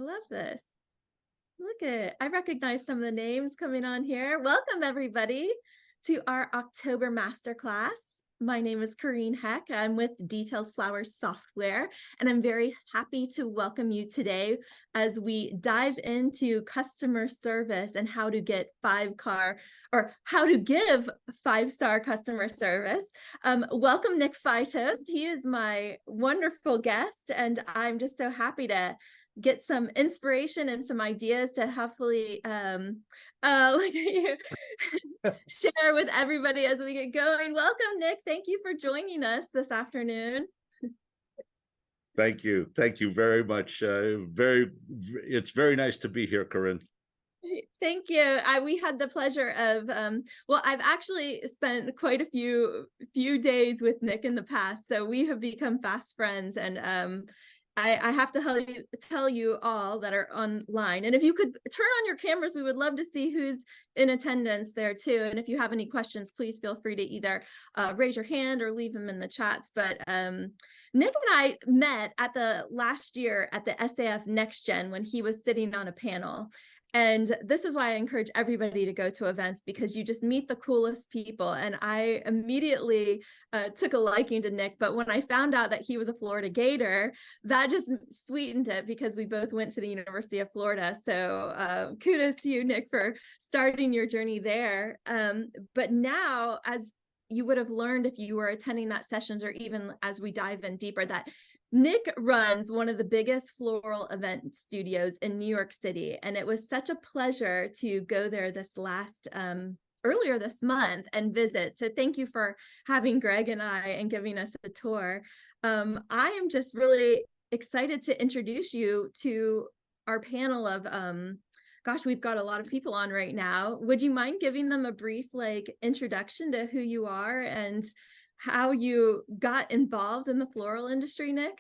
I love this. Look at it. I recognize some of the names coming on here. Welcome, everybody, to our October Masterclass. My name is Corrine Heck. I'm with Details Flowers Software, and I'm very happy to welcome you today as we dive into customer service and how to get how to give 5-star customer service. Welcome, Nic Faitos. He is my wonderful guest, and I'm just so happy to get some inspiration and some ideas to hopefully share with everybody as we get going. Welcome, Nic. Thank you for joining us this afternoon. Thank you. Thank you very much. It's very nice to be here, Corinne. Thank you. We had the pleasure of, I've actually spent quite a few days with Nic in the past, so we have become fast friends, and I have to tell you all that are online. And if you could turn on your cameras, we would love to see who's in attendance there too. And if you have any questions, please feel free to either raise your hand or leave them in the chats. But Nic and I met at the last year at the SAF Next Gen when he was sitting on a panel. And this is why I encourage everybody to go to events, because you just meet the coolest people. And I immediately took a liking to Nic. But when I found out that he was a Florida Gator, that just sweetened it, because we both went to the University of Florida. So kudos to you, Nic, for starting your journey there. But now, as you would have learned if you were attending that sessions, or even as we dive in deeper, that Nic runs one of the biggest floral event studios in New York City. And it was such a pleasure to go there earlier this month and visit. So thank you for having Greg and I and giving us a tour. I am just really excited to introduce you to our panel of, gosh, we've got a lot of people on right now. Would you mind giving them a brief introduction to who you are and how you got involved in the floral industry, Nic?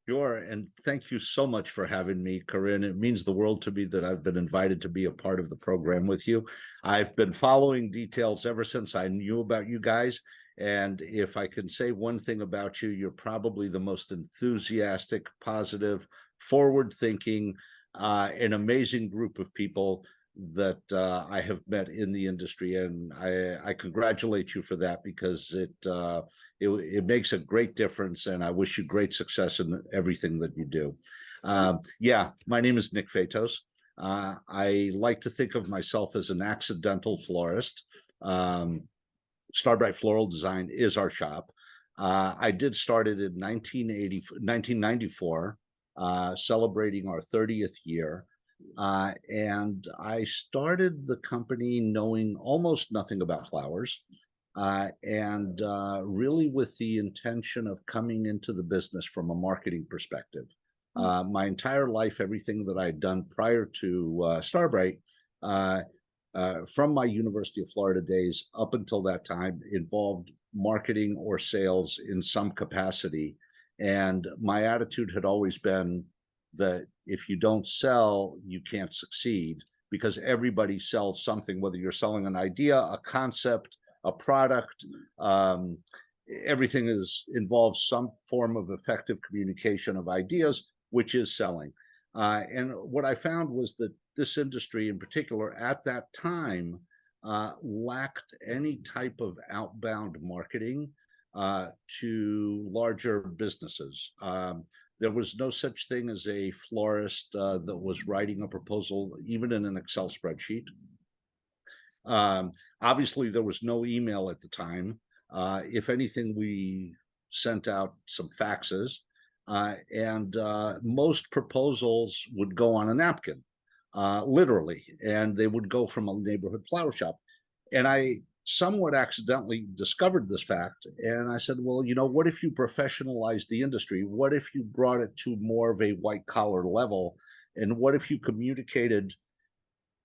Sure, and thank you so much for having me, Corinne. It means the world to me that I've been invited to be a part of the program with you. I've been following Details ever since I knew about you guys. And if I can say one thing about you, you're probably the most enthusiastic, positive, forward-thinking, an amazing group of people that I have met in the industry, and I congratulate you for that, because it makes a great difference, and I wish you great success in everything that you do. Yeah, my name is Nic Faitos. I like to think of myself as an accidental florist. Starbright Floral Design is our shop. I did start it in 1994, celebrating our 30th year. And I started the company knowing almost nothing about flowers, and really with the intention of coming into the business from a marketing perspective. My entire life, everything that I'd done prior to Starbright, from my University of Florida days up until that time, involved marketing or sales in some capacity. And my attitude had always been that if you don't sell, you can't succeed, because everybody sells something, whether you're selling an idea, a concept, a product, everything involves some form of effective communication of ideas, which is selling. And what I found was that this industry in particular at that time lacked any type of outbound marketing to larger businesses. There was no such thing as a florist that was writing a proposal, even in an Excel spreadsheet. Obviously, there was no email at the time. If anything, we sent out some faxes, and most proposals would go on a napkin, literally, and they would go from a neighborhood flower shop. And I somewhat accidentally discovered this fact, and I said, well, you know, what if you professionalized the industry? What if you brought it to more of a white collar level? And what if you communicated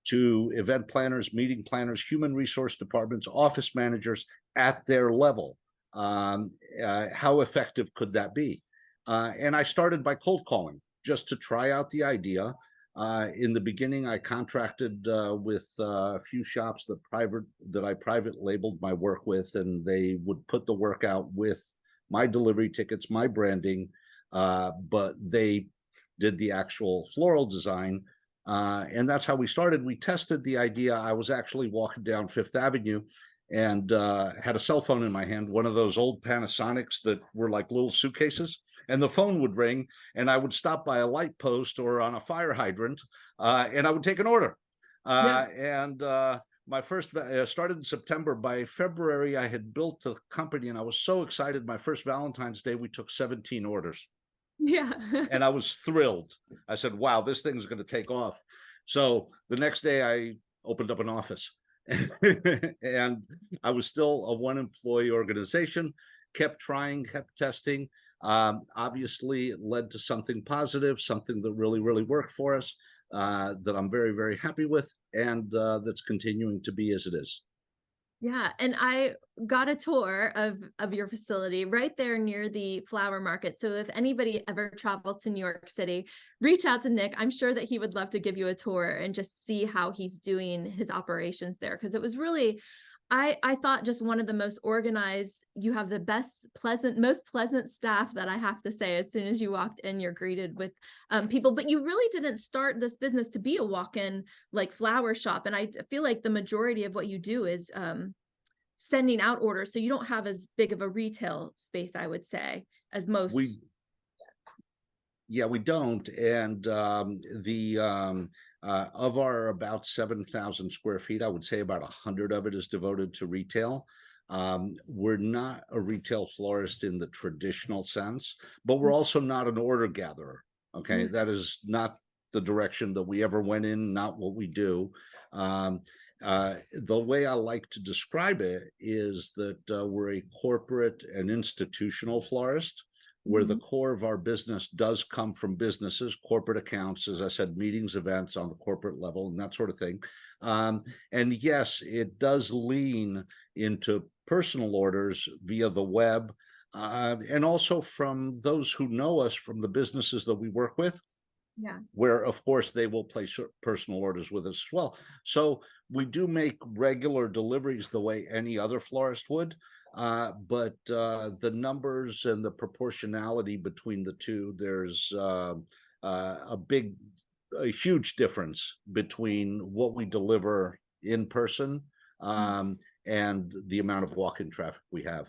to event planners, meeting planners, human resource departments, office managers at their level? How effective could that be? And I started by cold calling, just to try out the idea. In the beginning, I contracted with a few shops that I private labeled my work with, and they would put the work out with my delivery tickets, my branding, but they did the actual floral design. And that's how we started. We tested the idea. I was actually walking down Fifth Avenue and had a cell phone in my hand, one of those old Panasonics that were like little suitcases, and the phone would ring, and I would stop by a light post or on a fire hydrant, and I would take an order. Yeah. And my first started in September. By February, I had built a company, and I was so excited. My first Valentine's Day, we took 17 orders, Yeah. and I was thrilled. I said, wow, this thing's going to take off. So the next day I opened up an office and I was still a one employee organization, kept trying, kept testing. Obviously it led to something positive, something that really, really worked for us, that I'm very, very happy with, and that's continuing to be as it is. Yeah, and I got a tour of your facility right there near the flower market. So if anybody ever travels to New York City, reach out to Nic. I'm sure that he would love to give you a tour and just see how he's doing his operations there, because it was really, I thought, just one of the most organized. You have the best, most pleasant staff, that I have to say. As soon as you walked in, you're greeted with people, but you really didn't start this business to be a walk-in like flower shop. And I feel like the majority of what you do is sending out orders. So you don't have as big of a retail space, I would say, as most. Yeah, we don't. And of our about 7,000 square feet, I would say about 100 of it is devoted to retail. We're not a retail florist in the traditional sense, but we're also not an order gatherer. Okay, that is not the direction that we ever went in, not what we do. The way I like to describe it is that we're a corporate and institutional florist, where the core of our business does come from businesses, corporate accounts, as I said, meetings, events on the corporate level, and that sort of thing. And yes, it does lean into personal orders via the web, and also from those who know us from the businesses that we work with. Yeah. Where, of course, they will place personal orders with us as well. So we do make regular deliveries the way any other florist would. But the numbers and the proportionality between the two, there's a huge difference between what we deliver in person and the amount of walk-in traffic we have.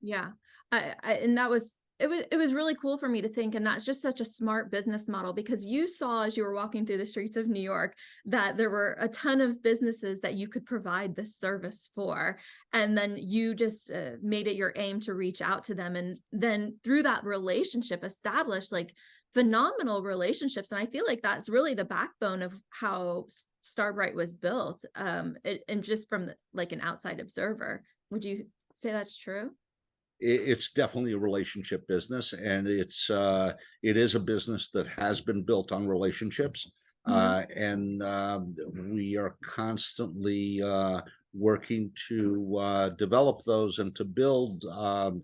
Yeah. And that was, it was really cool for me to think, and that's just such a smart business model, because you saw, as you were walking through the streets of New York, that there were a ton of businesses that you could provide this service for, and then you just made it your aim to reach out to them, and then through that relationship establish like phenomenal relationships. And I feel like that's really the backbone of how Starbright was built, and just from like an outside observer. Would you say that's true? It's definitely a relationship business, and it is a business that has been built on relationships. And we are constantly working to develop those and to build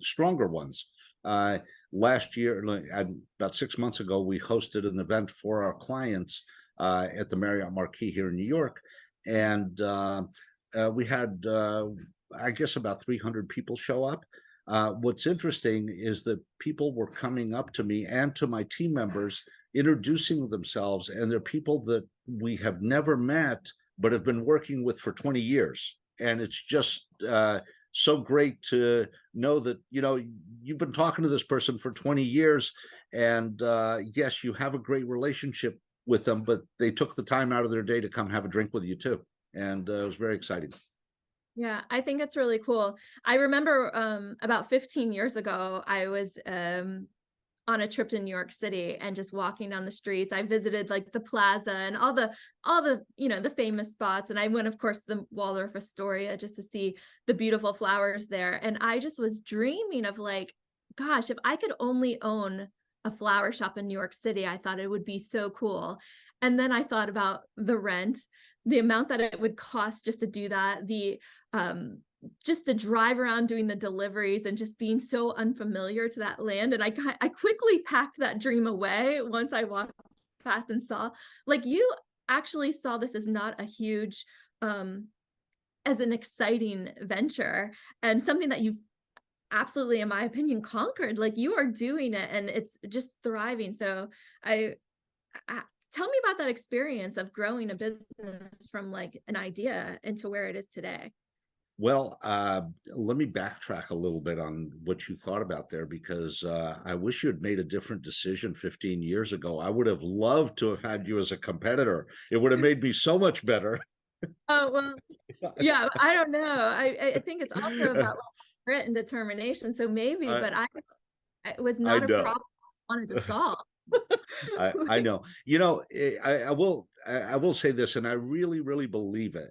stronger ones. Last year, about 6 months ago, we hosted an event for our clients at the Marriott Marquis here in New York, and we had I guess about 300 people show up. What's interesting is that people were coming up to me and to my team members, introducing themselves, and they're people that we have never met, but have been working with for 20 years. And it's just so great to know that, you know, you've been talking to this person for 20 years, and yes, you have a great relationship with them, but they took the time out of their day to come have a drink with you too. And it was very exciting. Yeah, I think it's really cool. I remember about 15 years ago, I was on a trip to New York City and just walking down the streets. I visited like the plaza and all the the famous spots. And I went, of course, to the Waldorf Astoria just to see the beautiful flowers there. And I just was dreaming of like, gosh, if I could only own a flower shop in New York City, I thought it would be so cool. And then I thought about the rent, the amount that it would cost just to do that, the just to drive around doing the deliveries and just being so unfamiliar to that land. And I quickly packed that dream away once I walked past and saw, like, you actually saw this as not a huge, as an exciting venture and something that you've absolutely, in my opinion, conquered. Like, you are doing it and it's just thriving. So I, I tell me about that experience of growing a business from like an idea into where it is today. Well, let me backtrack a little bit on what you thought about there, because I wish you had made a different decision 15 years ago. I would have loved to have had you as a competitor. It would have made me so much better. Oh, well, yeah, I don't know. I think it's also about like, grit and determination. So maybe, I but it was I not a know. problem I wanted to solve. I know. You know, I will say this, and I really, really believe it.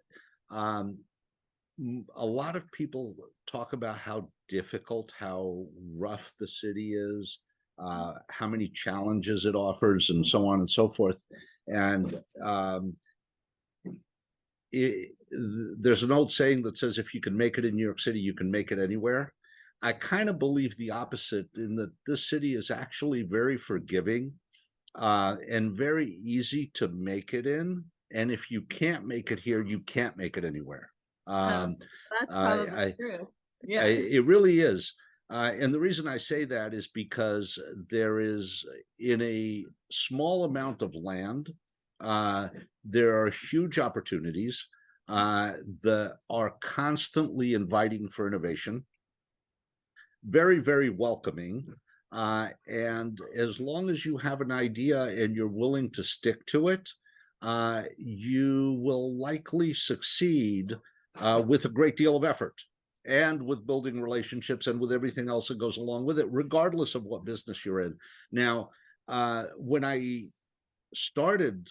Um, a lot of people talk about how difficult, how rough the city is, how many challenges it offers, and so on and so forth. And it, there's an old saying that says, if you can make it in New York City, you can make it anywhere. I kind of believe the opposite, in that this city is actually very forgiving and very easy to make it in. And if you can't make it here, you can't make it anywhere. Oh, Um, that's probably I, true. I, Yeah. it really is. And the reason I say that is because there is, in a small amount of land, uh, there are huge opportunities that are constantly inviting for innovation, very, very welcoming. And as long as you have an idea and you're willing to stick to it, you will likely succeed with a great deal of effort and with building relationships and with everything else that goes along with it, regardless of what business you're in. Now, when I started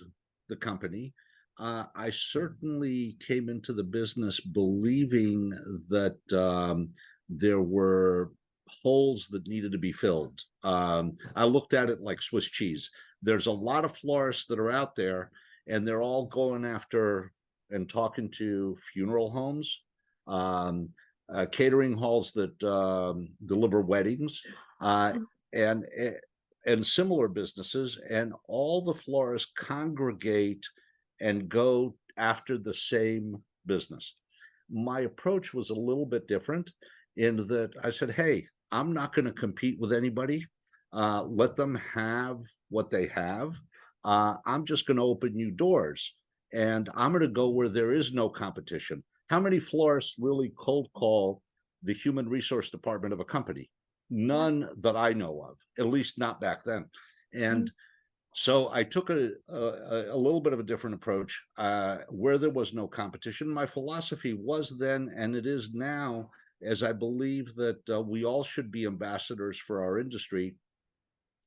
the company, I certainly came into the business believing that there were holes that needed to be filled. I looked at it like Swiss cheese. There's a lot of florists that are out there, and they're all going after and talking to funeral homes, um, catering halls that deliver weddings, and and similar businesses, and all the florists congregate and go after the same business. My approach was a little bit different, in that I said, hey, I'm not going to compete with anybody. Let them have what they have. I'm just going to open new doors, and I'm going to go where there is no competition. How many florists really cold call the human resource department of a company? Yeah. None that I know of, at least not back then. And so I took a little bit of a different approach where there was no competition. My philosophy was then, and it is now, as I believe that we all should be ambassadors for our industry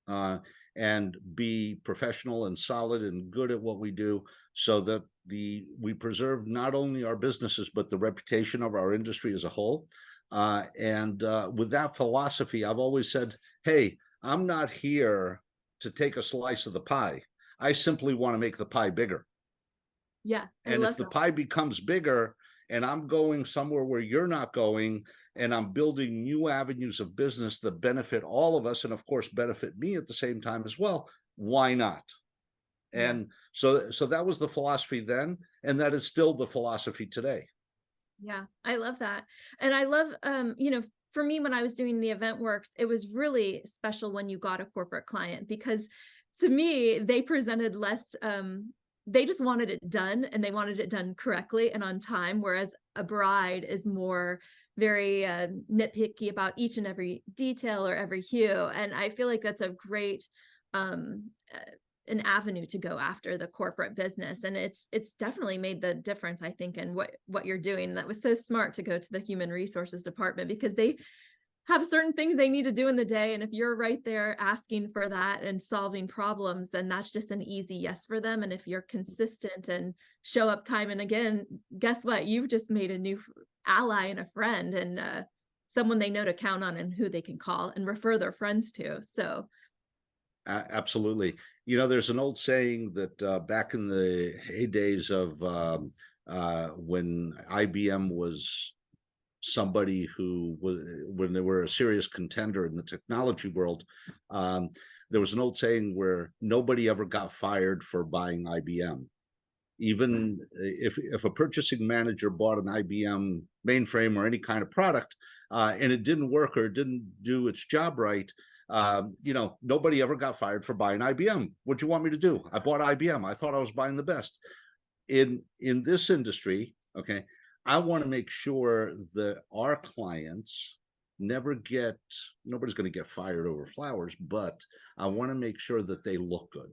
and be professional and solid and good at what we do, so that we preserve not only our businesses, but the reputation of our industry as a whole. And with that philosophy, I've always said, hey, I'm not here to take a slice of the pie. I simply want to make the pie bigger. Yeah. I And if love the that. pie becomes bigger and I'm going somewhere where you're not going, and I'm building new avenues of business that benefit all of us, and of course benefit me at the same time as well, why not? Yeah. And so that was the philosophy then, and that is still the philosophy today. Yeah, I love that. And I love, for me, when I was doing the event works, it was really special when you got a corporate client, because to me, they presented less, they just wanted it done, and they wanted it done correctly and on time. Whereas a bride is more very nitpicky about each and every detail or every hue. And I feel like that's a great, um, an avenue to go after the corporate business, and it's definitely made the difference, I think, in what you're doing. That was so smart to go to the human resources department, because they have certain things they need to do in the day, and if you're right there asking for that and solving problems, then that's just an easy yes for them. And if you're consistent and show up time and again, guess what, you've just made a new ally and a friend, and someone they know to count on and who they can call and refer their friends to. So Absolutely. You know, there's an old saying that back in the heydays of when IBM was somebody who was, when they were a serious contender in the technology world, um, there was an old saying where nobody ever got fired for buying IBM. Even if a purchasing manager bought an IBM mainframe or any kind of product, and it didn't work or it didn't do its job right, you know, nobody ever got fired for buying IBM. What'd you want me to do? I bought IBM. I thought I was buying the best. In this industry, okay, I want to make sure that our clients never get, nobody's going to get fired over flowers, but I want to make sure that they look good.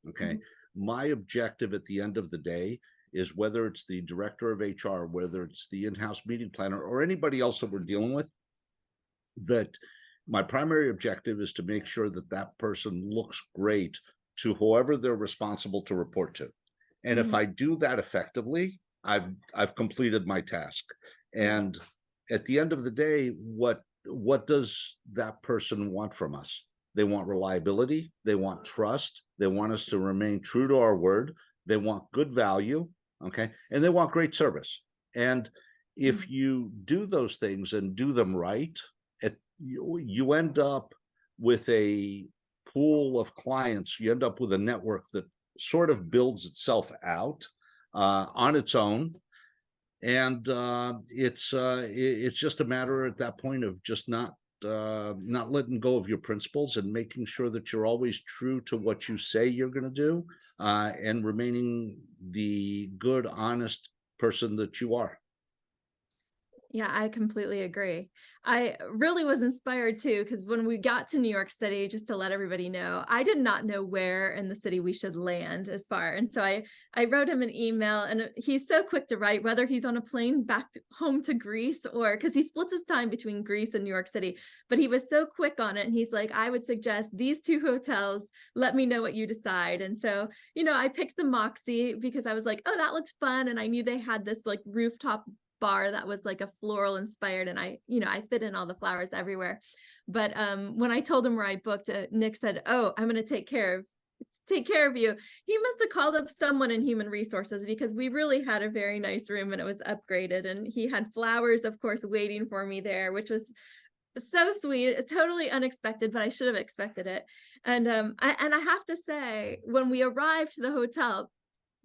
Okay. My objective at the end of the day is, whether it's the director of HR, whether it's the in-house meeting planner, or anybody else that we're dealing with, that my primary objective is to make sure that that person looks great to whoever they're responsible to report to. And if I do that effectively, I've completed my task. And at the end of the day, what does that person want from us? They want reliability, they want trust, they want us to remain true to our word, they want good value, okay, and they want great service. And if you do those things and do them right, you end up with a pool of clients, you end up with a network that sort of builds itself out on its own. And it's just a matter at that point of just not letting go of your principles and making sure that you're always true to what you say you're going to do, and remaining the good, honest person that you are. Yeah, I completely agree. I really was inspired too, because when we got to New York City, just to let everybody know, I did not know where in the city we should land as far. And so I wrote him an email, and he's so quick to write, whether he's on a plane back home to Greece, or because he splits his time between Greece and New York City, but he was so quick on it. And he's like, I would suggest these two hotels, let me know what you decide. And so, you know, I picked the Moxie because I was like, oh, that looked fun. And I knew they had this like rooftop bar that was like a floral inspired, and I fit in all the flowers everywhere. But when I told him where I booked, Nic said, oh, I'm going to take care of you. He must have called up someone in human resources, because we really had a very nice room and it was upgraded, and he had flowers, of course, waiting for me there, which was so sweet, totally unexpected, but I should have expected it. And I have to say, when we arrived to the hotel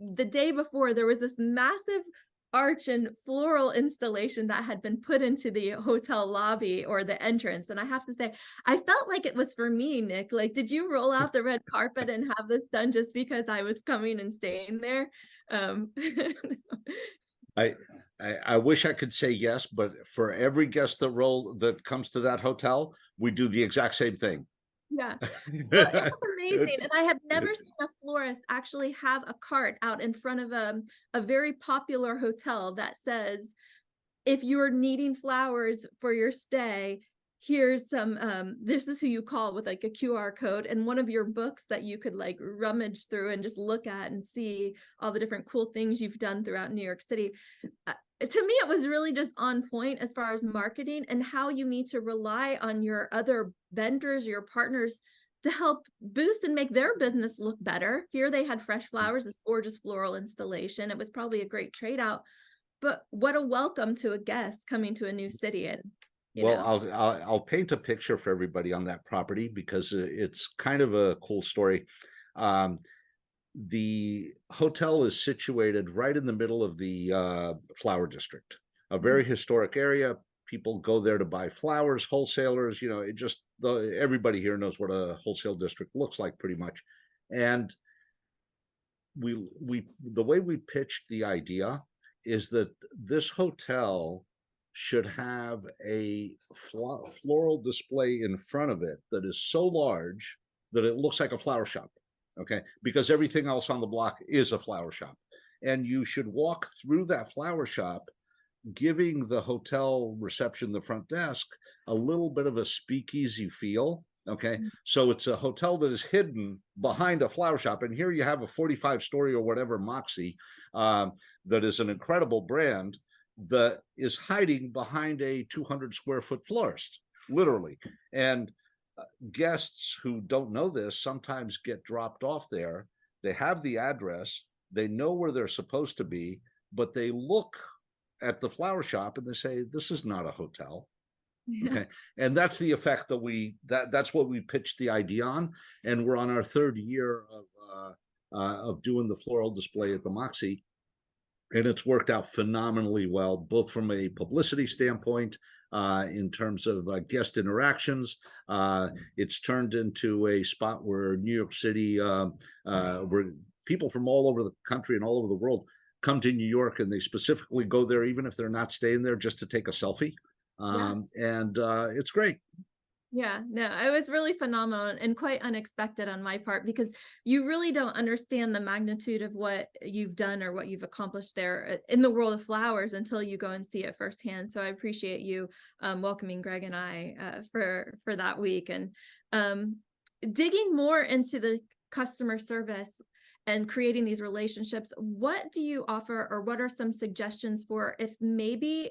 the day before, there was this massive arch and floral installation that had been put into the hotel lobby or the entrance. And I have to say, I felt like it was for me, Nic. Like, did you roll out the red carpet and have this done just because I was coming and staying there? I wish I could say yes, but for every guest that comes to that hotel, we do the exact same thing. Yeah. Well, it was amazing. And I had never seen a florist actually have a cart out in front of a very popular hotel that says, if you're needing flowers for your stay, here's some, this is who you call, with like a QR code and one of your books that you could like rummage through and just look at and see all the different cool things you've done throughout New York City. To me, it was really just on point as far as marketing and how you need to rely on your other vendors, your partners, to help boost and make their business look better. Here they had fresh flowers, this gorgeous floral installation. It was probably a great trade out, but what a welcome to a guest coming to a new city. And well, I'll paint a picture for everybody on that property, because it's kind of a cool story. The hotel is situated right in the middle of the flower district, a very historic area. People go there to buy flowers, wholesalers, you know, everybody here knows what a wholesale district looks like pretty much. And the way we pitched the idea is that this hotel should have a floral display in front of it that is so large that it looks like a flower shop. Okay, because everything else on the block is a flower shop. And you should walk through that flower shop, giving the hotel reception, the front desk, a little bit of a speakeasy feel. Okay, so it's a hotel that is hidden behind a flower shop. And here you have a 45-story or whatever Moxie that is an incredible brand that is hiding behind a 200 square foot florist, literally. And guests who don't know this sometimes get dropped off there. They have the address, they know where they're supposed to be, but they look at the flower shop and they say, this is not a hotel. Okay, and that's the effect that that's what we pitched the idea on. And we're on our third year of doing the floral display at the Moxie, and it's worked out phenomenally well, both from a publicity standpoint, in terms of guest interactions. It's turned into a spot where New York City, where people from all over the country and all over the world come to New York, and they specifically go there, even if they're not staying there, just to take a selfie. Yeah. And it's great. Yeah, no, it was really phenomenal and quite unexpected on my part, because you really don't understand the magnitude of what you've done or what you've accomplished there in the world of flowers until you go and see it firsthand. So I appreciate you welcoming Greg and I for that week, and digging more into the customer service and creating these relationships. What do you offer, or what are some suggestions for if maybe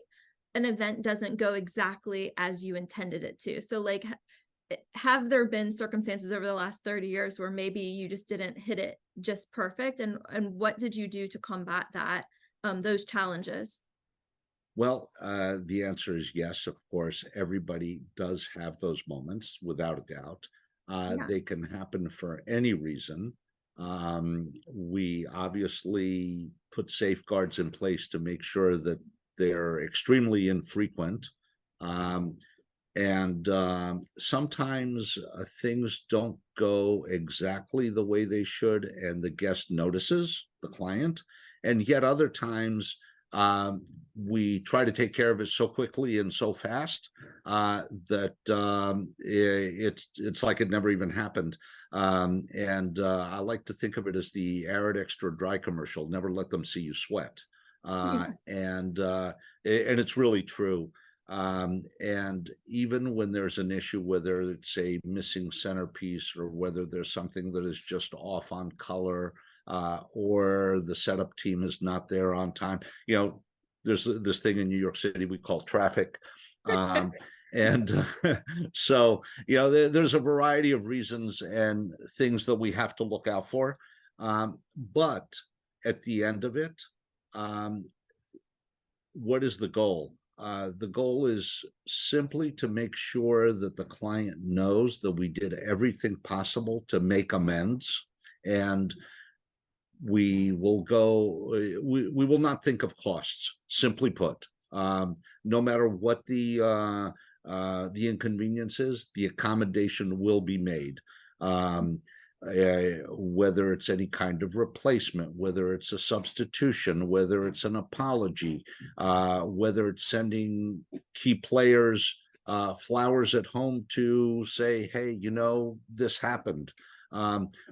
an event doesn't go exactly as you intended it to? So like, have there been circumstances over the last 30 years where maybe you just didn't hit it just perfect? And what did you do to combat that, those challenges? Well, the answer is yes, of course. Everybody does have those moments, without a doubt. Yeah. They can happen for any reason. We obviously put safeguards in place to make sure that they're extremely infrequent. And sometimes things don't go exactly the way they should, and the guest notices, the client. And yet other times, we try to take care of it so quickly and so fast that it's like it never even happened. And I like to think of it as the Arid Extra Dry commercial: never let them see you sweat. Yeah. And it's really true. And even when there's an issue, whether it's a missing centerpiece or whether there's something that is just off on color, or the setup team is not there on time, there's this thing in New York City we call traffic. And so, there's a variety of reasons and things that we have to look out for. But at the end of it, what is the goal? The goal is simply to make sure that the client knows that we did everything possible to make amends, and we will not think of costs. Simply put, no matter what the inconvenience is, the accommodation will be made. Whether it's any kind of replacement, whether it's a substitution, whether it's an apology, whether it's sending key players flowers at home to say, hey, this happened.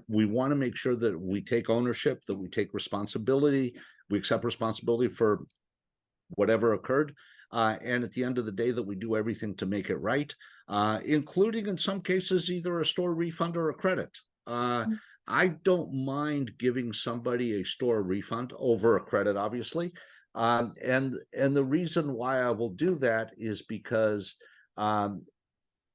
We want to make sure that we take ownership, that we take responsibility, we accept responsibility for whatever occurred. And at the end of the day, that we do everything to make it right, including in some cases either a store refund or a credit. I don't mind giving somebody a store refund over a credit, obviously. And the reason why I will do that is because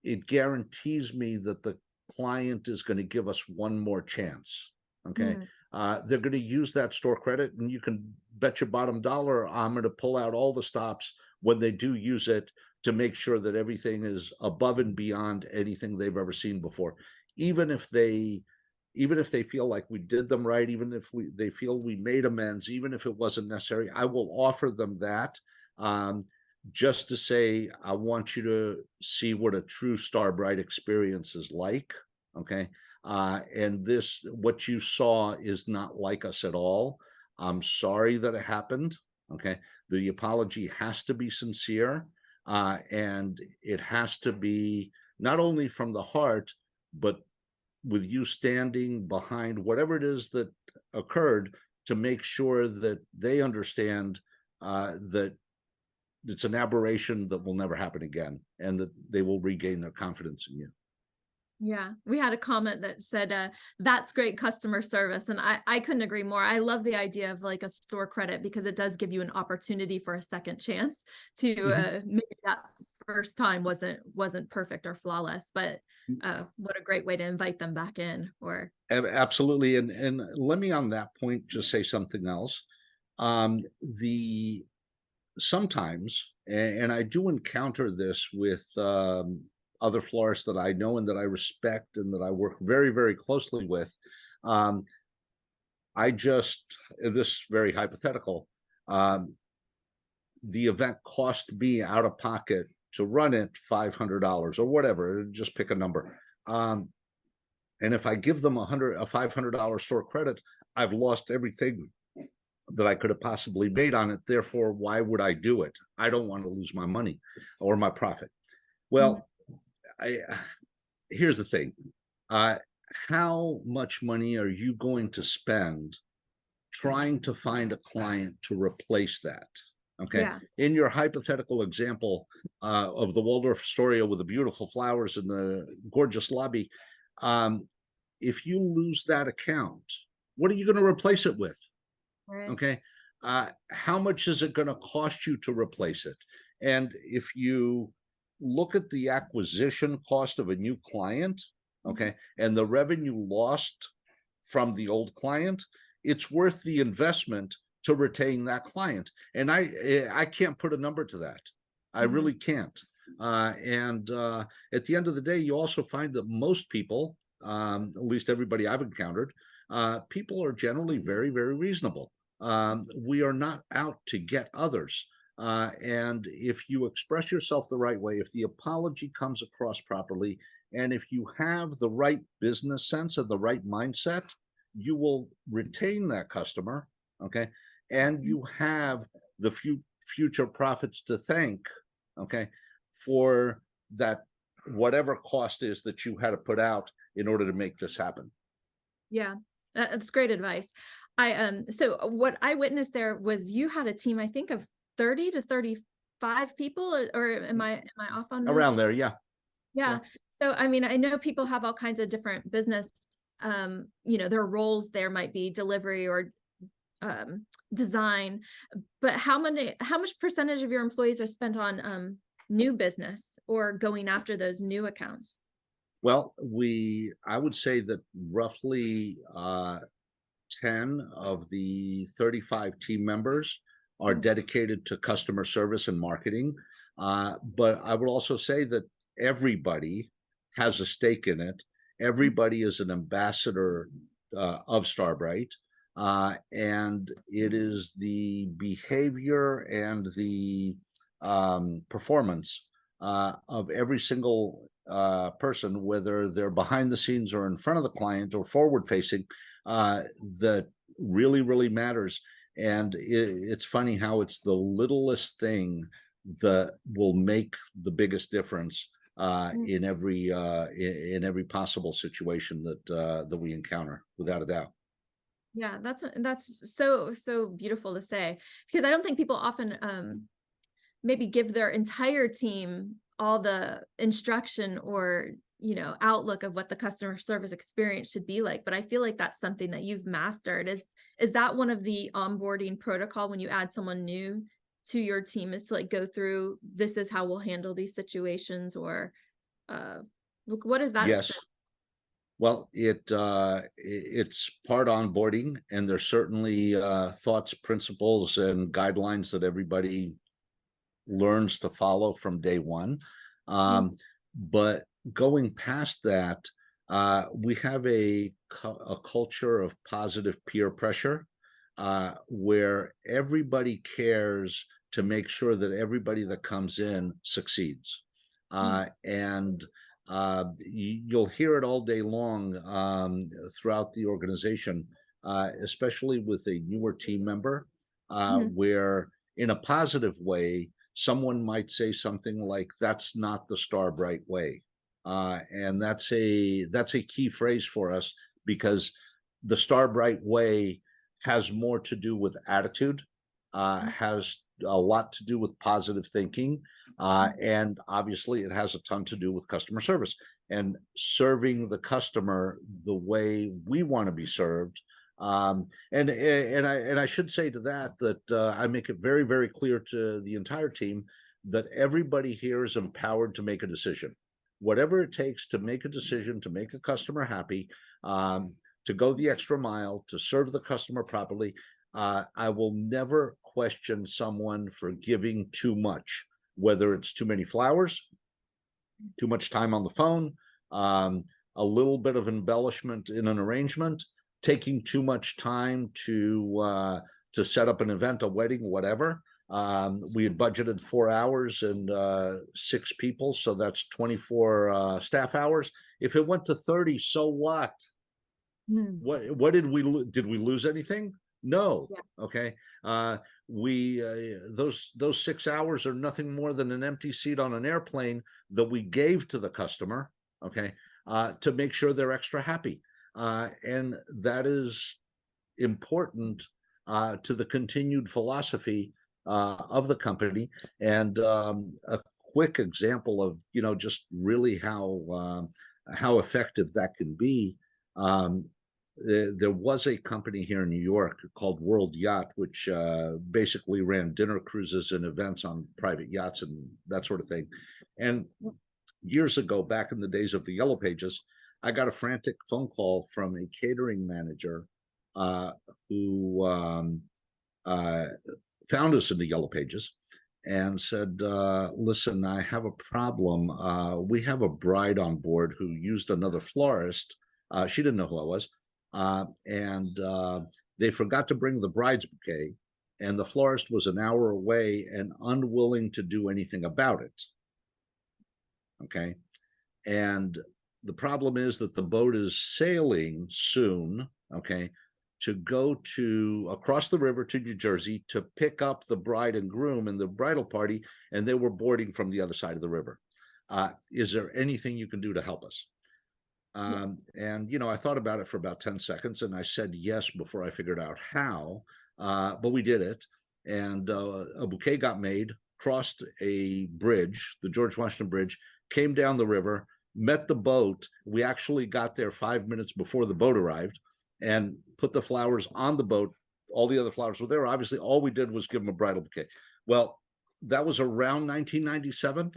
it guarantees me that the client is going to give us one more chance. Okay. They're going to use that store credit, and you can bet your bottom dollar I'm going to pull out all the stops when they do use it to make sure that everything is above and beyond anything they've ever seen before. Even if they feel like we did them right, even if they feel we made amends, even if it wasn't necessary, I will offer them that, just to say, I want you to see what a true Starbright experience is like. Okay. And what you saw is not like us at all. I'm sorry that it happened. Okay. The apology has to be sincere, and it has to be not only from the heart, but with you standing behind whatever it is that occurred, to make sure that they understand that it's an aberration that will never happen again, and that they will regain their confidence in you. Yeah, we had a comment that said, that's great customer service. And I couldn't agree more. I love the idea of like a store credit, because it does give you an opportunity for a second chance to maybe that first time wasn't perfect or flawless, but what a great way to invite them back in. Or Absolutely. And let me on that point just say something else. Sometimes, and I do encounter this with other florists that I know and that I respect and that I work very, very closely with. This is very hypothetical. The event cost me out of pocket to run it $500 or whatever, just pick a number. And if I give them a $500 store credit, I've lost everything that I could have possibly made on it. Therefore, why would I do it? I don't want to lose my money or my profit. Well, here's the thing. How much money are you going to spend trying to find a client to replace that? Okay. Yeah. In your hypothetical example of the Waldorf Astoria with the beautiful flowers and the gorgeous lobby, if you lose that account, what are you going to replace it with? Right. Okay. How much is it going to cost you to replace it? And if you look at the acquisition cost of a new client, okay, and the revenue lost from the old client, it's worth the investment to retain that client. And I can't put a number to that. I really can't. And at the end of the day, you also find that most people, at least everybody I've encountered, people are generally very, very reasonable. We are not out to get others. And if you express yourself the right way, if the apology comes across properly, and if you have the right business sense and the right mindset, you will retain that customer, okay? And you have the future profits to thank, okay, for that whatever cost is that you had to put out in order to make this happen. Yeah, that's great advice. So what I witnessed there was you had a team, I think, of 30 to 35 people, or am I off on those? Around there, yeah. Yeah. So, I mean, I know people have all kinds of different business, their roles there might be delivery or design, but how much percentage of your employees are spent on new business or going after those new accounts? Well, I would say that roughly 10 of the 35 team members are dedicated to customer service and marketing. But I would also say that everybody has a stake in it. Everybody is an ambassador of Starbright. And it is the behavior and the performance of every single person, whether they're behind the scenes or in front of the client or forward facing, that really, really matters. And it's funny how it's the littlest thing that will make the biggest difference in every possible situation that we encounter, without a doubt. Yeah, that's so beautiful to say, because I don't think people often maybe give their entire team all the instruction or outlook of what the customer service experience should be like. But I feel like that's something that you've mastered. Is that one of the onboarding protocol when you add someone new to your team, is to like go through, this is how we'll handle these situations, or what is that? Yes. Well, it's part onboarding, and there's certainly thoughts, principles, and guidelines that everybody learns to follow from day one. But going past that, we have a culture of positive peer pressure, where everybody cares to make sure that everybody that comes in succeeds. And you'll hear it all day long throughout the organization, especially with a newer team member, where in a positive way, someone might say something like, "That's not the Starbright way." And that's a key phrase for us, because the Starbright way has more to do with attitude, has a lot to do with positive thinking, and obviously it has a ton to do with customer service and serving the customer the way we want to be served. And I should say to that I make it very, very clear to the entire team that everybody here is empowered to make a decision, whatever it takes to make a decision, to make a customer happy, to go the extra mile, to serve the customer properly. I will never question someone for giving too much, whether it's too many flowers, too much time on the phone, a little bit of embellishment in an arrangement, taking too much time to set up an event, a wedding, whatever. We had budgeted 4 hours and 6 people, so that's 24 staff hours. If it went to 30, so what? Mm. What did we lose anything? No. Yeah. Okay. We those 6 hours are nothing more than an empty seat on an airplane that we gave to the customer, okay, to make sure they're extra happy. And that is important to the continued philosophy of the company. And a quick example of, you know, just really how effective that can be. Um, there was a company here in New York called World Yacht, which basically ran dinner cruises and events on private yachts and that sort of thing. And years ago, back in the days of the Yellow Pages, I got a frantic phone call from a catering manager uh, who found us in the Yellow Pages and said, listen, I have a problem. We have a bride on board who used another florist. She didn't know who I was. And they forgot to bring the bride's bouquet, and the florist was an hour away and unwilling to do anything about it. Okay. And the problem is that the boat is sailing soon, okay, to go to across the river to New Jersey to pick up the bride and groom and the bridal party, and they were boarding from the other side of the river. Is there anything you can do to help us? And, you know, I thought about it for about 10 seconds and I said yes before I figured out how, but we did it. And a bouquet got made, crossed a bridge, the George Washington Bridge, came down the river, met the boat. We actually got there 5 minutes before the boat arrived and put the flowers on the boat. All the other flowers were there. Obviously, all we did was give them a bridal bouquet. Well, that was around 1997.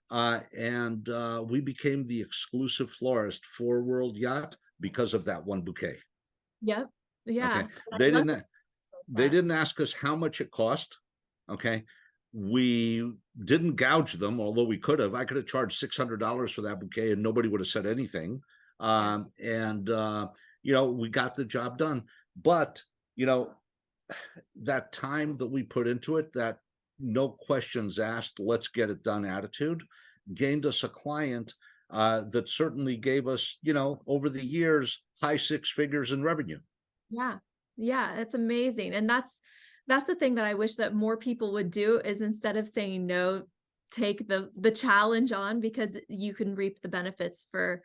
And we became the exclusive florist for World Yacht because of that one bouquet. Yep. Yeah. Okay. They didn't ask us how much it cost. Okay. We didn't gouge them, although we could have. I could have charged $600 for that bouquet and nobody would have said anything. And you know, we got the job done. But, you know, that time that we put into it, that no questions asked, let's get it done attitude, gained us a client that certainly gave us, you know, over the years, high 6 figures in revenue. Yeah. Yeah. It's amazing. And that's the thing that I wish that more people would do, is instead of saying no, take the challenge on, because you can reap the benefits for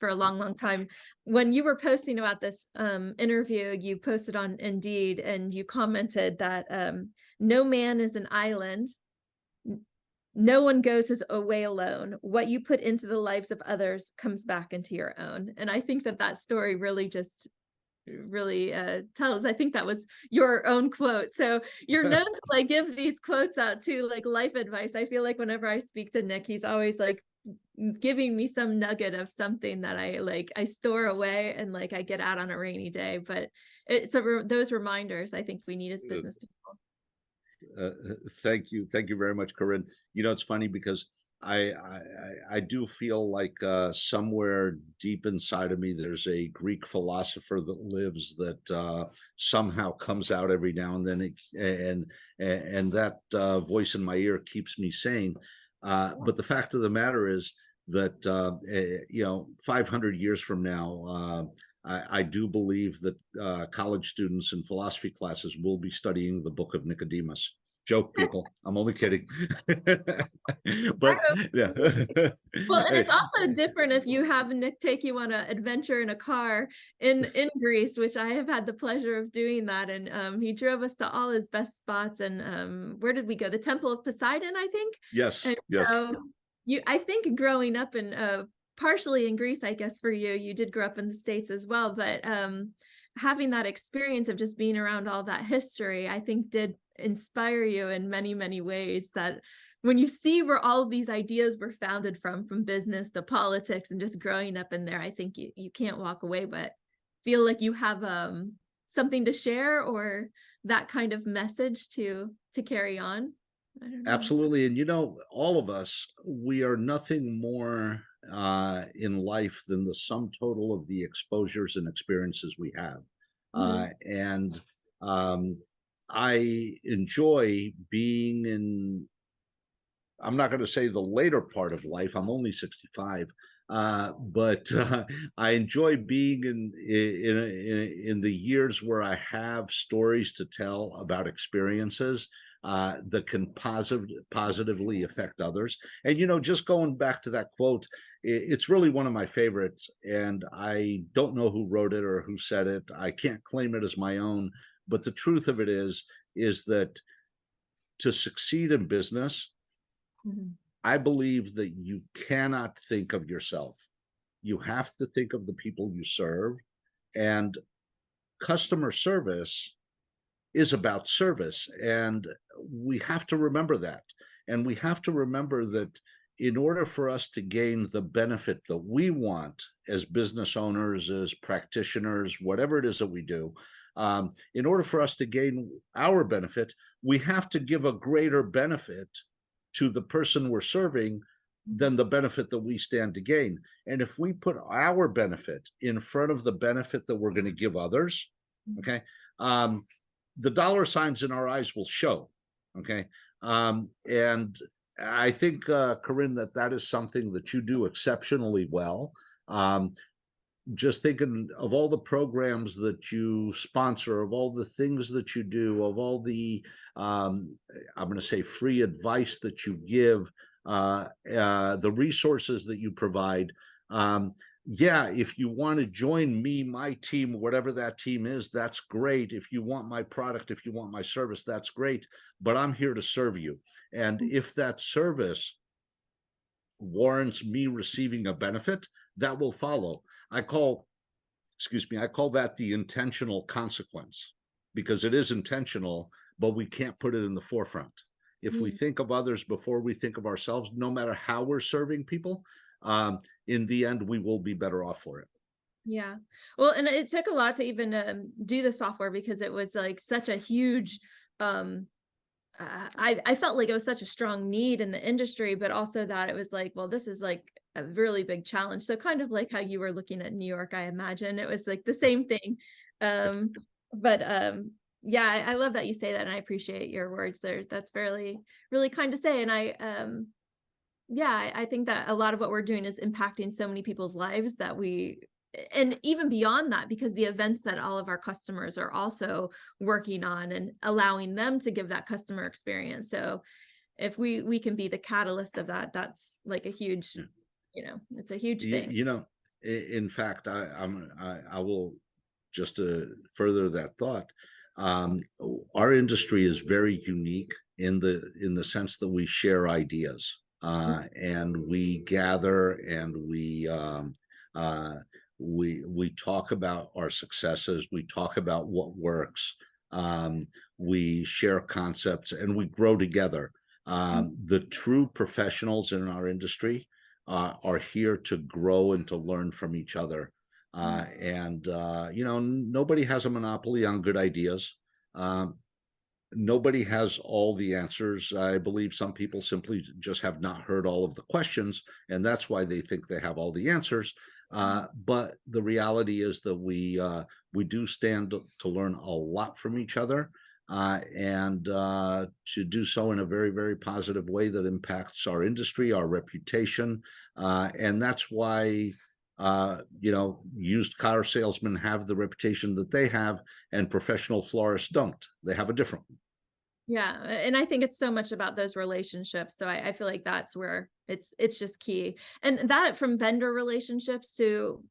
a long, long time. When you were posting about this interview, you posted on Indeed and you commented that no man is an island. No one goes his way alone. What you put into the lives of others comes back into your own. And I think that story really just really tells. I think that was your own quote. So you're known to like give these quotes out too, like life advice. I feel like whenever I speak to Nic, he's always like giving me some nugget of something that I store away and like I get out on a rainy day. But it's those reminders I think we need as business people. Thank you very much, Corrine. You know, it's funny because I do feel like somewhere deep inside of me there's a Greek philosopher that lives that somehow comes out every now and then, and that voice in my ear keeps me sane. But the fact of the matter is that you know, 500 years from now, I do believe that college students in philosophy classes will be studying the Book of Nicodemus. Joke, people. I'm only kidding. But yeah. Well, and it's also different if you have Nic take you on an adventure in a car in Greece, which I have had the pleasure of doing that. And he drove us to all his best spots. And where did we go? The Temple of Poseidon, I think. Yes. And Yes. so I think growing up in partially in Greece, I guess for you did grow up in the States as well, but having that experience of just being around all that history, I think did inspire you in many, many ways, that when you see where all of these ideas were founded from business to politics and just growing up in there, I think you can't walk away but feel like you have something to share, or that kind of message to carry on. I don't know. Absolutely. And you know, all of us, we are nothing more in life than the sum total of the exposures and experiences we have. And I enjoy being in, I'm not going to say the later part of life. I'm only 65, but I enjoy being in the years where I have stories to tell about experiences that can positively affect others. And just going back to that quote, it's really one of my favorites, and I don't know who wrote it or who said it. I can't claim it as my own, but the truth of it is that to succeed in business, Mhm. I believe that you cannot think of yourself. You have to think of the people you serve. And customer service is about service. And we have to remember that. And we have to remember that in order for us to gain the benefit that we want as business owners, as practitioners, whatever it is that we do, in order for us to gain our benefit, we have to give a greater benefit to the person we're serving than the benefit that we stand to gain. And if we put our benefit in front of the benefit that we're going to give others, okay, the dollar signs in our eyes will show. Okay. And I think, Corrine, that is something that you do exceptionally well. Just thinking of all the programs that you sponsor, of all the things that you do, of all the, I'm going to say, free advice that you give, the resources that you provide. Yeah, if you want to join me, my team, whatever that team is, that's great. If you want my product, if you want my service, that's great. But I'm here to serve you. And if that service warrants me receiving a benefit, that will follow. I call that the intentional consequence, because it is intentional, but we can't put it in the forefront. If we think of others before we think of ourselves, no matter how we're serving people, in the end, we will be better off for it. Yeah. Well, and it took a lot to even do the software, because it was like such a huge, um, I felt like it was such a strong need in the industry, but also that it was like, well, this is like a really big challenge. So kind of like how you were looking at New York, I imagine it was like the same thing. Um, but yeah, I love that you say that, and I appreciate your words there. That's really, really kind to say. And yeah, I think that a lot of what we're doing is impacting so many people's lives that and even beyond that, because the events that all of our customers are also working on and allowing them to give that customer experience. So if we can be the catalyst of that, that's like a huge, Yeah. it's a huge You, thing. you know, in fact, I will just to further that thought. Um, our industry is very unique in the sense that we share ideas, and we gather, and uh, we talk about our successes. We talk about what works. Um, we share concepts, and we grow together. The true professionals in our industry are here to grow and to learn from each other. And nobody has a monopoly on good ideas. Um, Nobody has all the answers. I believe some people simply just have not heard all of the questions, and that's why they think they have all the answers. But the reality is that we do stand to learn a lot from each other, and to do so in a very, very positive way that impacts our industry, our reputation, and that's why used car salesmen have the reputation that they have, and professional florists don't. They have a different one. Yeah, and I think it's so much about those relationships. So I feel like that's where it's just key. And that, from vendor relationships to,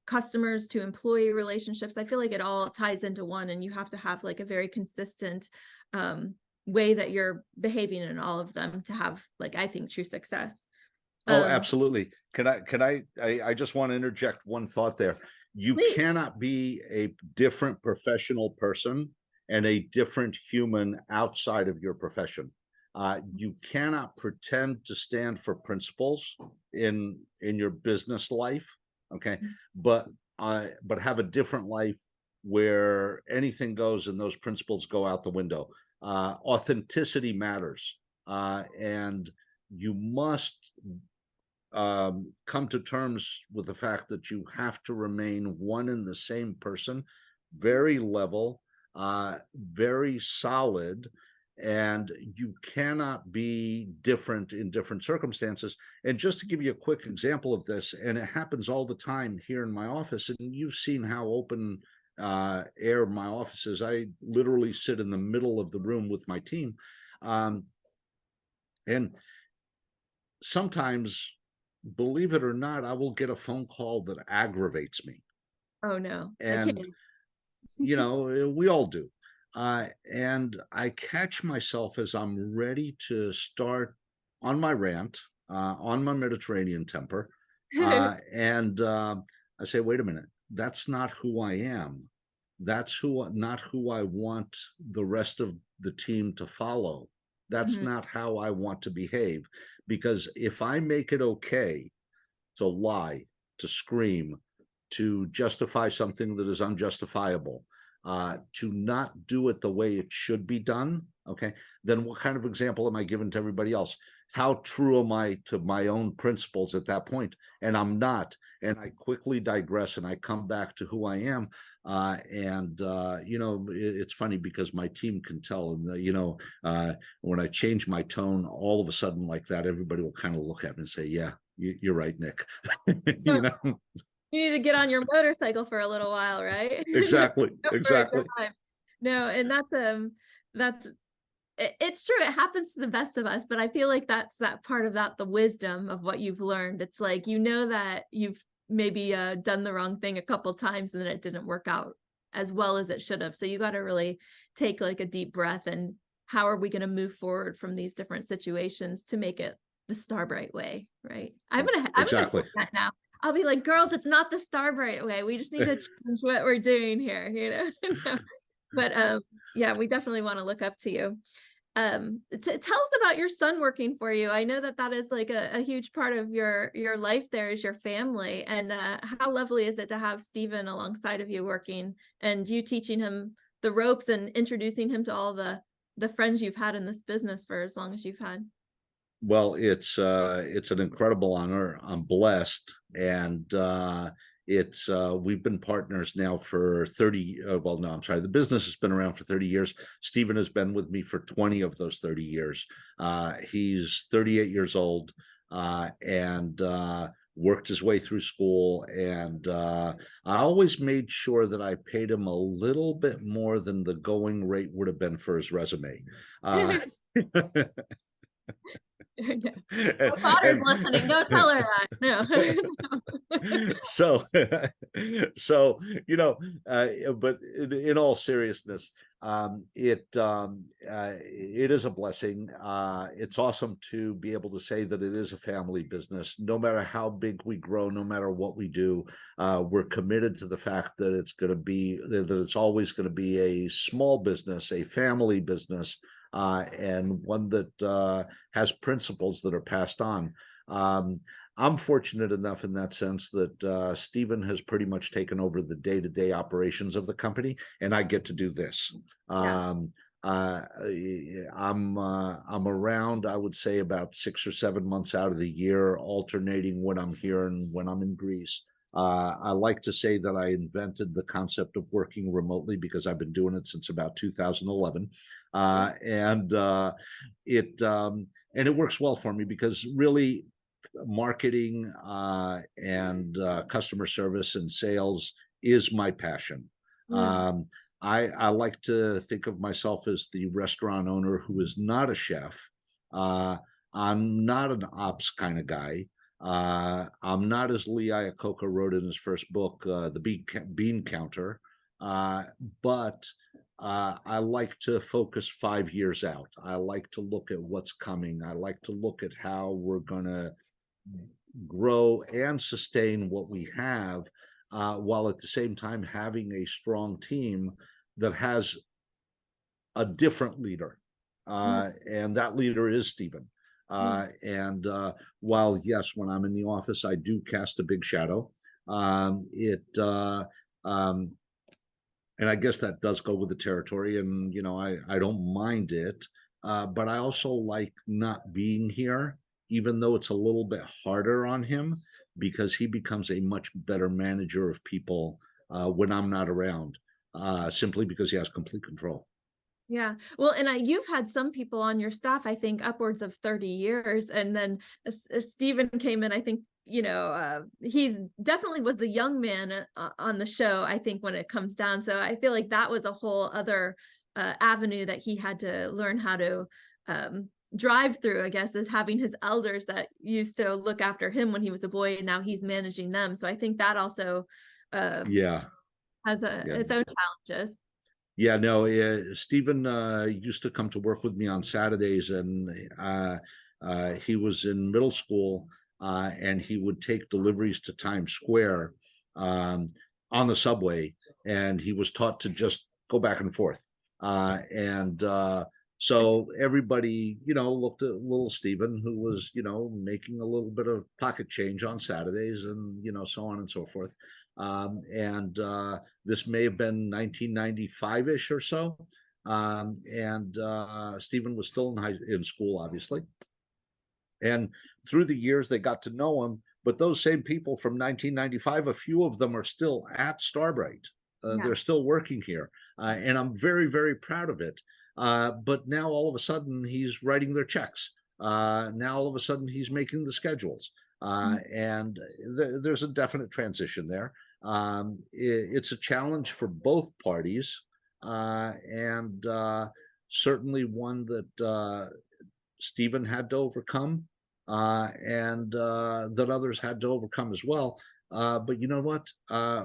customers to employee relationships, I feel like it all ties into one, and you have to have like a very consistent way that you're behaving in all of them to have, like, I think, true success. Oh, Um, absolutely. I just want to interject one thought there. You please. cannot be a different professional person and a different human outside of your profession. You cannot pretend to stand for principles in your business life, okay? But have a different life where anything goes and those principles go out the window. Authenticity matters, and you must come to terms with the fact that you have to remain one and the same person, very level, very solid, and you cannot be different in different circumstances. And just to give you a quick example of this, and it happens all the time here in my office, and you've seen how open air my office is. I literally sit in the middle of the room with my team. And sometimes, believe it or not, I will get a phone call that aggravates me. Oh no, I And, can't. we all do. And I catch myself as I'm ready to start on my rant, on my Mediterranean temper. And I say, wait a minute, that's not who I am. That's not who I want the rest of the team to follow. That's Mhm. not how I want to behave. Because if I make it okay to lie, to scream, to justify something that is unjustifiable, to not do it the way it should be done, okay, then what kind of example am I giving to everybody else? How true am I to my own principles at that point? And I'm not. And I quickly digress and I come back to who I am. It's funny because my team can tell, and when I change my tone, all of a sudden, like that, everybody will kind of look at me and say, "Yeah, you're right, Nic." you know, You need to get on your motorcycle for a little while, right? exactly, Go for a exactly. drive. No, and that's it's true. It happens to the best of us, but I feel like that's that part of that, the wisdom of what you've learned. It's like, that you've maybe done the wrong thing a couple times and then it didn't work out as well as it should have. So you got to really take like a deep breath, and how are we going to move forward from these different situations to make it the Starbright way, right? I'm gonna say Exactly. that now. I'll be like, girls, it's not the Starbright way. We just need to change what we're doing here, But yeah, we definitely want to look up to you. Tell us about your son working for you. I know that that is like a huge part of your life. There is your family, and how lovely is it to have Stephen alongside of you working, and you teaching him the ropes and introducing him to all the friends you've had in this business for as long as you've had. Well, it's an incredible honor. I'm blessed, and it's we've been partners now for 30. Well, no, I'm sorry. The business has been around for 30 years. Stephen has been with me for 20 of those 30 years. He's 38 years old, and worked his way through school. And I always made sure that I paid him a little bit more than the going rate would have been for his resume. Uh, My daughter's listening. Go tell her that. No. so so but in all seriousness, it is a blessing. It's awesome to be able to say that it is a family business. No matter how big we grow, no matter what we do, we're committed to the fact that it's always going to be a small business, a family business, and one that has principles that are passed on. I'm fortunate enough in that sense that Stephen has pretty much taken over the day-to-day operations of the company, and I get to do this. Yeah. I'm around, I would say, about 6 or 7 months out of the year, alternating when I'm here and when I'm in Greece. I like to say that I invented the concept of working remotely because I've been doing it since about 2011. It and it works well for me because really marketing and customer service and sales is my passion. Mm. I like to think of myself as the restaurant owner who is not a chef. Uh, I'm not an ops kind of guy. I'm not, as Lee Iacocca wrote in his first book, The Bean Counter, uh, but I like to focus 5 years out. I like to look at what's coming. I like to look at how we're going to grow and sustain what we have, while at the same time having a strong team that has a different leader. Mm. And that leader is Stephen. Mm. And while, yes, when I'm in the office, I do cast a big shadow. It And I guess that does go with the territory, and I don't mind it, but I also like not being here, even though it's a little bit harder on him because he becomes a much better manager of people when I'm not around. simply because he has complete control. Yeah. Well, and you've had some people on your staff, I think upwards of 30 years. And then Stephen came in, I think, he's definitely was the young man on the show, I think, when it comes down. So I feel like that was a whole other avenue that he had to learn how to drive through, I guess, is having his elders that used to look after him when he was a boy, and now he's managing them. So I think that also Yeah. has Yeah. its own challenges. Yeah, no, Stephen used to come to work with me on Saturdays, and he was in middle school, and he would take deliveries to Times Square on the subway, and he was taught to just go back and forth. And so everybody, looked at little Stephen, who was, making a little bit of pocket change on Saturdays, and, so on and so forth. And this may have been 1995-ish or so. And Stephen was still in school, obviously. And through the years, they got to know him. But those same people from 1995, a few of them are still at Starbright. They're still working here. And I'm very, very proud of it. But now all of a sudden, he's writing their checks. Now all of a sudden, he's making the schedules. And there's a definite transition there. It's a challenge for both parties, and certainly one that Stephen had to overcome, and that others had to overcome as well. But you know what?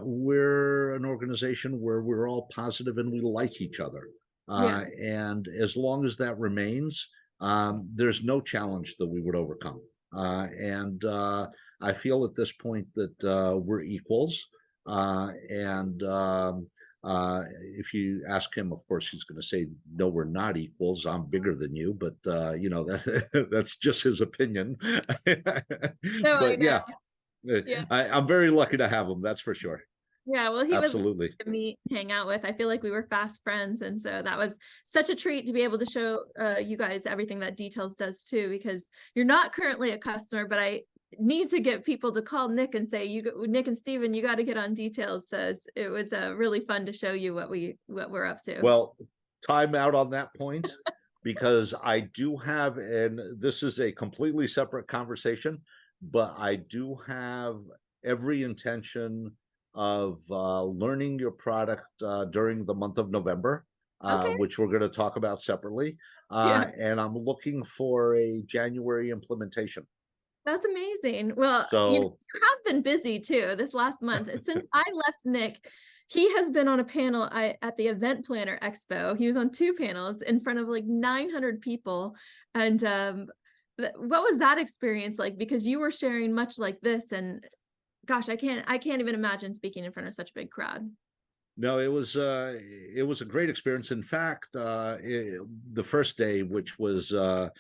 We're an organization where we're all positive and we like each other. And as long as that remains, there's no challenge that we would overcome. And I feel at this point that we're equals. And if you ask him, of course, he's going to say, no, we're not equals. I'm bigger than you. But, that's just his opinion. No, but yeah, yeah. I'm very lucky to have him. That's for sure. Yeah, well, he Absolutely. was to meet, hang out with. I feel like we were fast friends, and so that was such a treat to be able to show you guys everything that Details does too. Because you're not currently a customer, but I need to get people to call Nic and say, Nic and Stephen, you got to get on Details. So it was really fun to show you what we're up to. Well, time out on that point, because I do have, and this is a completely separate conversation, but I do have every intention of learning your product during the month of November, which we're going to talk about separately. And I'm looking for a January implementation. That's amazing. Well, So, you have been busy too this last month. Since I left Nic, he has been on a panel at the Event Planner Expo. He was on 2 panels in front of like 900 people. And what was that experience like? Because you were sharing much like this, and gosh, I can't even imagine speaking in front of such a big crowd. No, it was a great experience. In fact, the first day, which was at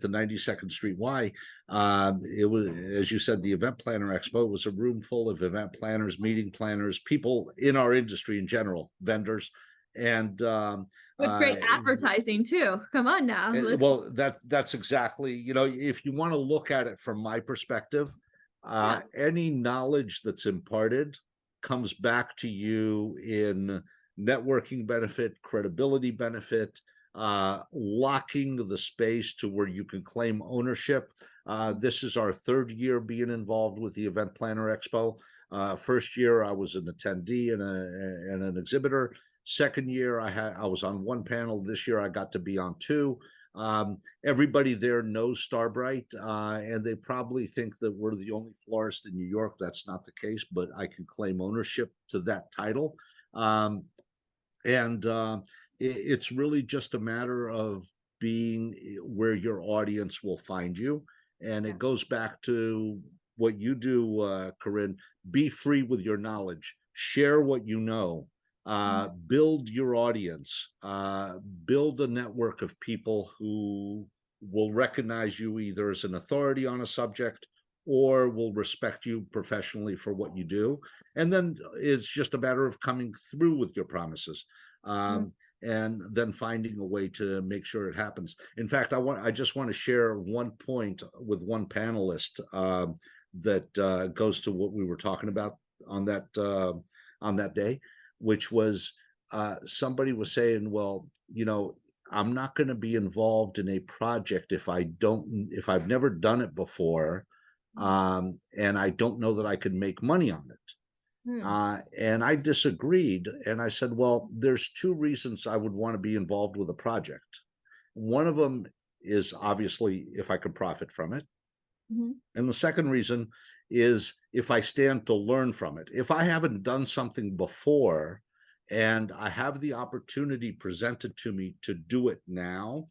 the 92nd Street Y, it was, as you said, the Event Planner Expo. Was a room full of event planners, meeting planners, people in our industry in general, vendors, and with great advertising too. Come on now. Well, that's exactly, if you want to look at it from my perspective, any knowledge that's imparted comes back to you in networking benefit, credibility benefit, locking the space to where you can claim ownership. This is our 3rd year being involved with the Event Planner Expo. First year I was an attendee and an exhibitor. Second year I was on 1 panel. This year I got to be on 2. Everybody there knows Starbright, and they probably think that we're the only florist in New York. That's not the case, but I can claim ownership to that title. It's really just a matter of being where your audience will find you. And it goes back to what you do, Corrine. Be free with your knowledge. Share what you know. Build your audience, build a network of people who will recognize you either as an authority on a subject or will respect you professionally for what you do. And then it's just a matter of coming through with your promises, and then finding a way to make sure it happens. In fact, I just want to share one point with one panelist that goes to what we were talking about on that day, which was somebody was saying, well, I'm not going to be involved in a project if I've never done it before, and I don't know that I can make money on it. And I disagreed. And I said, well, there's two reasons I would want to be involved with a project. One of them is obviously if I can profit from it. And the second reason is if I stand to learn from it. If I haven't done something before and I have the opportunity presented to me to do it now,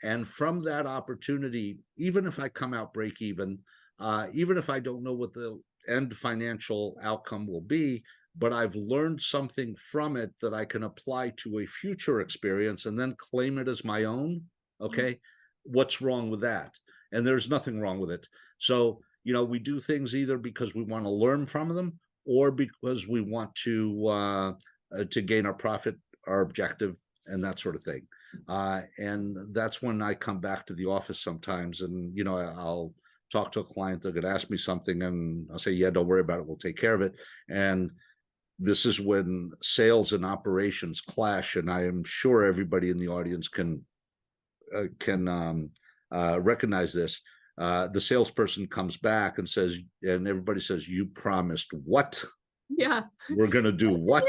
and from that opportunity, even if I come out break even if I don't know what the end financial outcome will be, but I've learned something from it that I can apply to a future experience and then claim it as my own. Okay, what's wrong with that? And there's nothing wrong with it. So, we do things either because we want to learn from them or because we want to gain our profit, our objective, and that sort of thing. And that's when I come back to the office sometimes, and I'll talk to a client. They're going to ask me something, and I'll say, "Yeah, don't worry about it. We'll take care of it." And this is when sales and operations clash, and I am sure everybody in the audience can recognize this. The salesperson comes back and says, and everybody says, "You promised what?" Yeah. We're going to do what?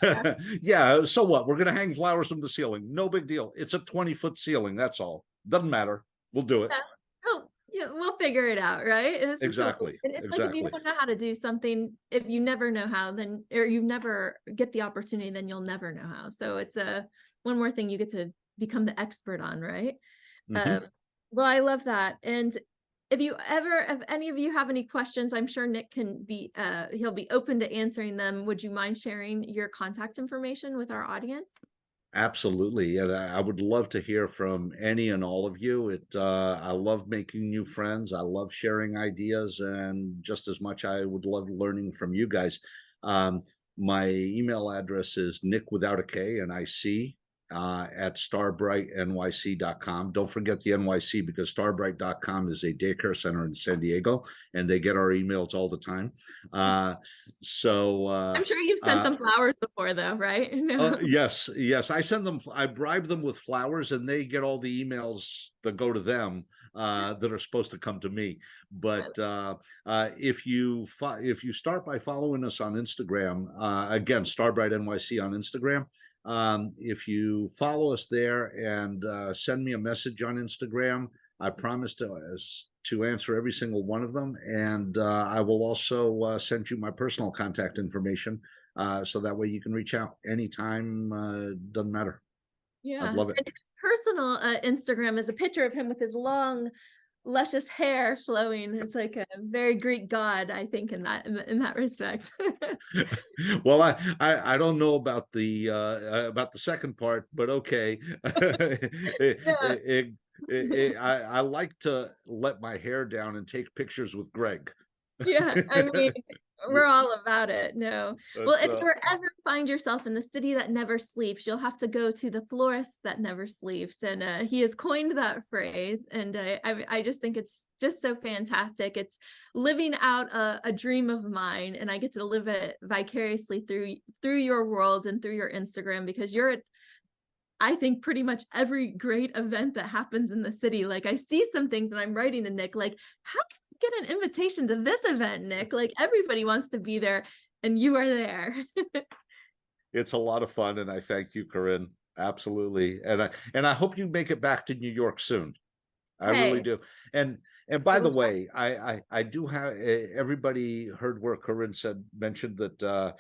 Yeah. Yeah, so what? We're going to hang flowers from the ceiling. No big deal. It's a 20-foot ceiling. That's all. Doesn't matter. We'll do it. Yeah. Oh, yeah, we'll figure it out, right? Exactly. And it's like if Exactly. you don't know how to do something, if you never know how, then or you never get the opportunity, then you'll never know how. So it's one more thing you get to become the expert on, right? Well, I love that. And if any of you have any questions, I'm sure Nic can he'll be open to answering them. Would you mind sharing your contact information with our audience? Absolutely. And I would love to hear from any and all of you. I love making new friends. I love sharing ideas, and just as much I would love learning from you guys. My email address is Nic without a K, NIC, at starbrightnyc.com. Don't forget the NYC, because starbright.com is a daycare center in San Diego, and they get our emails all the time. So I'm sure you've sent them flowers before, though, right? No. Yes. I bribe them with flowers, and they get all the emails that go to them that are supposed to come to me. But if you start by following us on Instagram, again, Starbright NYC on Instagram, if you follow us there and send me a message on Instagram, I promise to answer every single one of them. And I will also send you my personal contact information, so that way you can reach out anytime. Doesn't matter. Yeah. I'd love it. And his personal Instagram is a picture of him with his long, luscious hair flowing. It's like a very Greek god, I think, in that respect. Well, I don't know about the second part, but okay. Yeah. I like to let my hair down and take pictures with Greg. Yeah, I mean, we're all about it. No. Well, But, if you ever find yourself in the city that never sleeps, you'll have to go to the florist that never sleeps. And he has coined that phrase. And I just think it's just so fantastic. It's living out a dream of mine, and I get to live it vicariously through your world and through your Instagram, because you're at, I think, pretty much every great event that happens in the city. Like, I see some things and I'm writing to Nic, like, how can I get an invitation to this event, Nic? Like, everybody wants to be there, and you are there. it's a lot of fun, and I thank you, Corrine. Absolutely. And I hope you make it back to New York soon. I really Hey, do. And by the way, I do have, everybody heard where Corrine mentioned that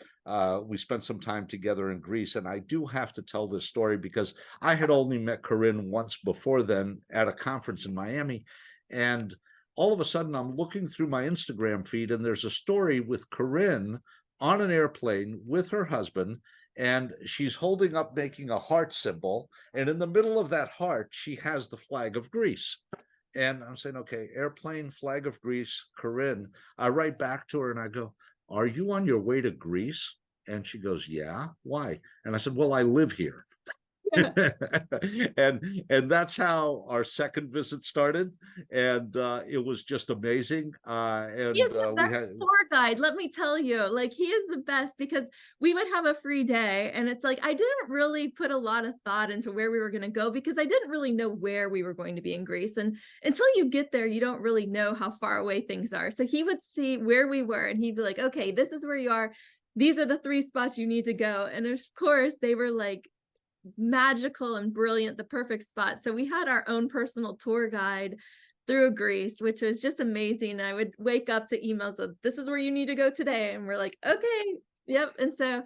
we spent some time together in Greece, and I do have to tell this story because I had only met Corrine once before then at a conference in Miami, and all of a sudden I'm looking through my Instagram feed, and there's a story with Corrine on an airplane with her husband, and she's holding up, making a heart symbol, and in the middle of that heart she has the flag of Greece. And I'm saying, okay, airplane, flag of Greece, Corrine. I write back to her and I go, "Are you on your way to Greece?" And she goes, "Yeah, why?" And I said, "Well, I live here." And that's how our second visit started, and it was just amazing. He is And the we best had tour guide, let me tell you. Like, he is the best, because we would have a free day, and it's like I didn't really put a lot of thought into where we were going to go, because I didn't really know where we were going to be in Greece. And until you get there, you don't really know how far away things are. So he would see where we were, and he'd be like, okay, this is where you are. These are the 3 spots you need to go. And of course, they were like magical and brilliant, the perfect spot. So we had our own personal tour guide through Greece, which was just amazing. I would wake up to emails of, this is where you need to go today. And we're like, okay, yep. And so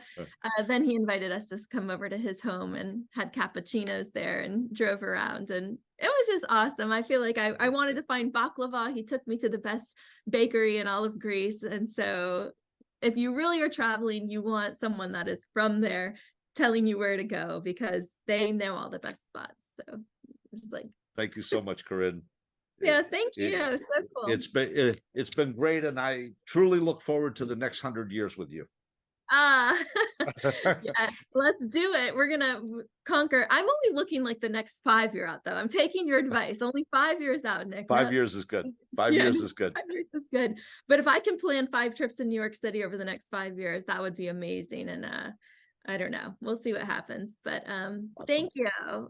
then he invited us to come over to his home and had cappuccinos there and drove around. And it was just awesome. I feel like I wanted to find baklava. He took me to the best bakery in all of Greece. And so if you really are traveling, you want someone that is from there telling you where to go, because they know all the best spots. So it's like, thank you so much, Corrine. yes, thank you. So cool. It's been great, and I truly look forward to the next 100 years with you. Yeah, let's do it. We're gonna conquer. I'm only looking like the next 5 year out, though. I'm taking your advice. Only 5 years out, Nic. 5 years is good. 5 years is good. 5 years is good. But if I can plan 5 trips in New York City over the next 5 years, that would be amazing. And I don't know. We'll see what happens. But Awesome. thank you.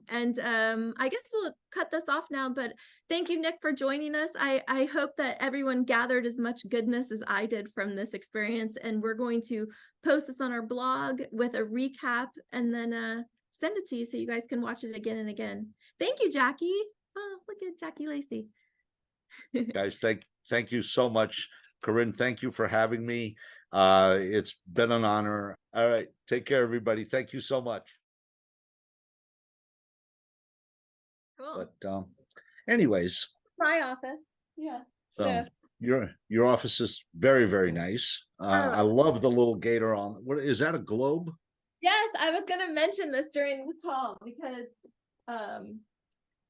And I guess we'll cut this off now. But thank you, Nic, for joining us. I hope that everyone gathered as much goodness as I did from this experience. And we're going to post this on our blog with a recap, and then send it to you so you guys can watch it again and again. Thank you, Jackie. Oh, look at Jackie Lacey. Guys, thank you so much. Corrine, thank you for having me. It's been an honor. All right, take care, everybody. Thank you so much. Cool. But anyways, My office. Yeah. So your office is very, very nice. I love the little gator on. What is that, a globe? Yes, I was going to mention this during the call, because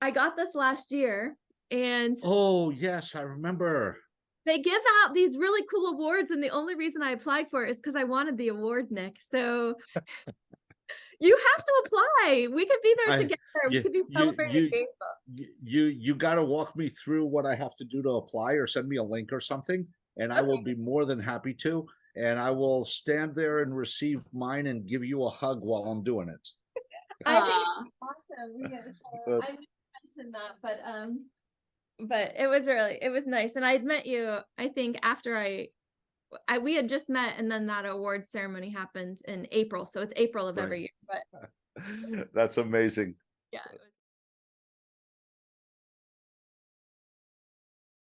I got this last year, and oh yes, I remember. They give out these really cool awards, and the only reason I applied for it is because I wanted the award, Nic. So you have to apply. We could be there together. We could be celebrating baseball. You got to walk me through what I have to do to apply, or send me a link or something, and I will be more than happy to. And I will stand there and receive mine and give you a hug while I'm doing it. I think it's awesome. Yeah, so I mentioned that, but it was nice. And I'd met you, I think, after we had just met, and then that award ceremony happened in April. So it's April of every year. But that's amazing. yeah.